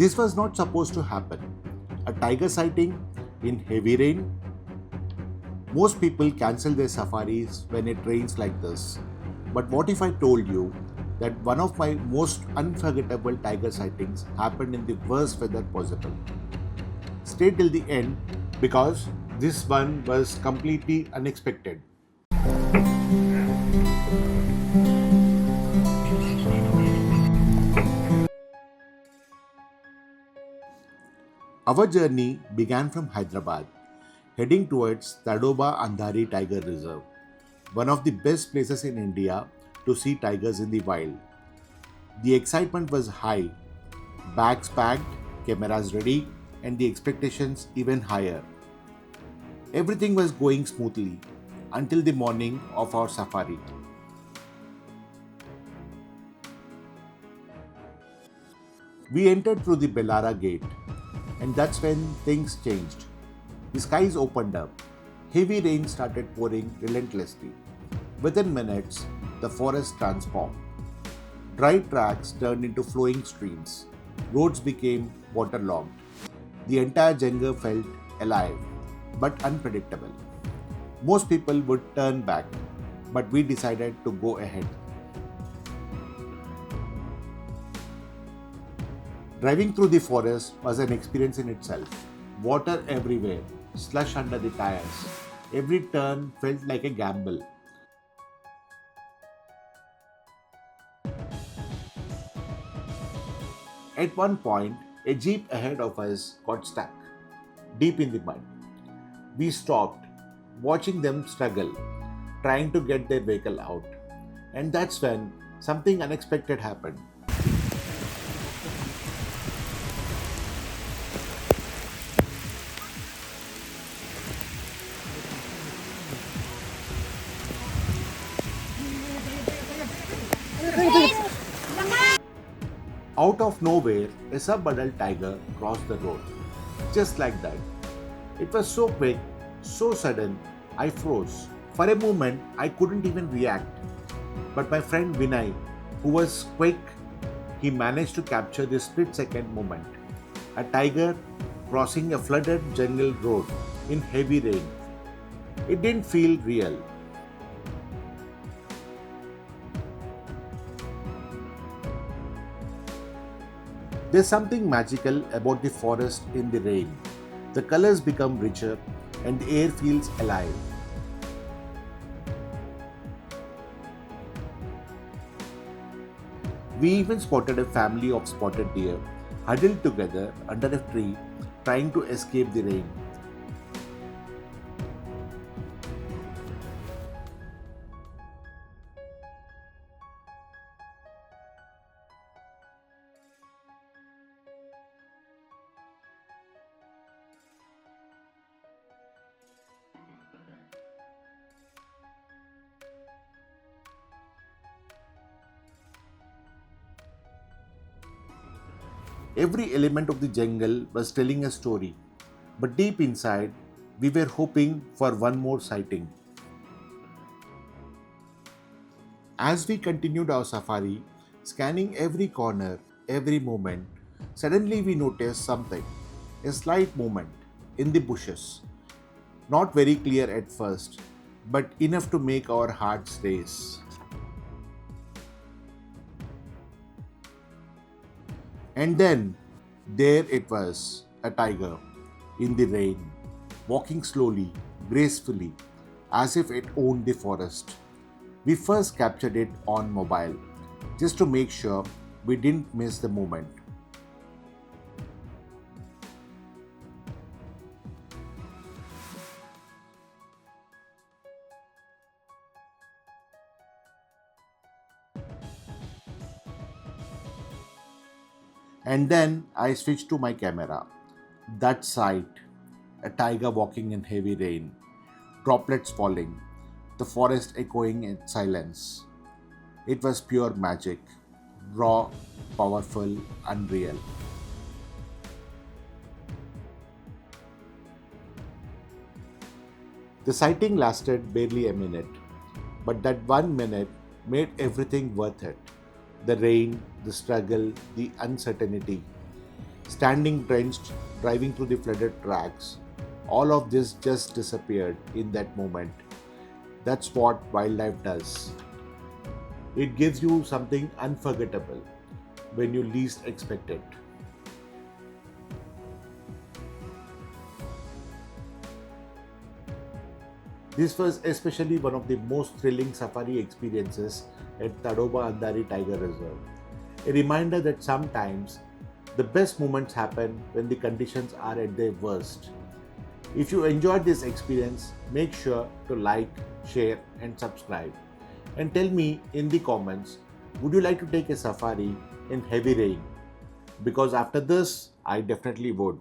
This was not supposed to happen. A tiger sighting in heavy rain? Most people cancel their safaris when it rains like this. But what if I told you that one of my most unforgettable tiger sightings happened in the worst weather possible? Stay till the end because this one was completely unexpected. Our journey began from Hyderabad, heading towards Tadoba Andhari Tiger Reserve, one of the best places in India to see tigers in the wild. The excitement was high, bags packed, cameras ready, and the expectations even higher. Everything was going smoothly until the morning of our safari. We entered through the Belara Gate, and that's when things changed. The skies opened up. Heavy rain started pouring relentlessly. Within minutes, the forest transformed. Dry tracks turned into flowing streams. Roads became waterlogged. The entire jungle felt alive, but unpredictable. Most people would turn back, but we decided to go ahead. Driving through the forest was an experience in itself. Water everywhere, slush under the tires. Every turn felt like a gamble. At one point, a jeep ahead of us got stuck, deep in the mud. We stopped, watching them struggle, trying to get their vehicle out. And that's when something unexpected happened. Out of nowhere, a sub-adult tiger crossed the road. Just like that. It was so quick, so sudden, I froze. For a moment, I couldn't even react. But my friend Vinay, who was quick, he managed to capture this split-second moment. A tiger crossing a flooded jungle road in heavy rain. It didn't feel real. There's something magical about the forest in the rain. The colors become richer and the air feels alive. We even spotted a family of spotted deer huddled together under a tree trying to escape the rain. Every element of the jungle was telling a story, but deep inside, we were hoping for one more sighting. As we continued our safari, scanning every corner, every moment, suddenly we noticed something, a slight movement in the bushes. Not very clear at first, but enough to make our hearts race. And then there it was, a tiger in the rain, walking slowly, gracefully, as if it owned the forest. We first captured it on mobile just to make sure we didn't miss the moment. And then I switched to my camera. That sight, a tiger walking in heavy rain, droplets falling, the forest echoing in silence. It was pure magic, raw, powerful, unreal. The sighting lasted barely a minute, but that 1 minute made everything worth it. The rain, the struggle, the uncertainty. standing drenched, driving through the flooded tracks. All of this just disappeared in that moment. That's what wildlife does. It gives you something unforgettable when you least expect it. This was especially one of the most thrilling safari experiences at Tadoba Andhari Tiger Reserve. A reminder that sometimes the best moments happen when the conditions are at their worst. If you enjoyed this experience, make sure to like, share, and subscribe. And tell me in the comments, would you like to take a safari in heavy rain? Because after this, I definitely would.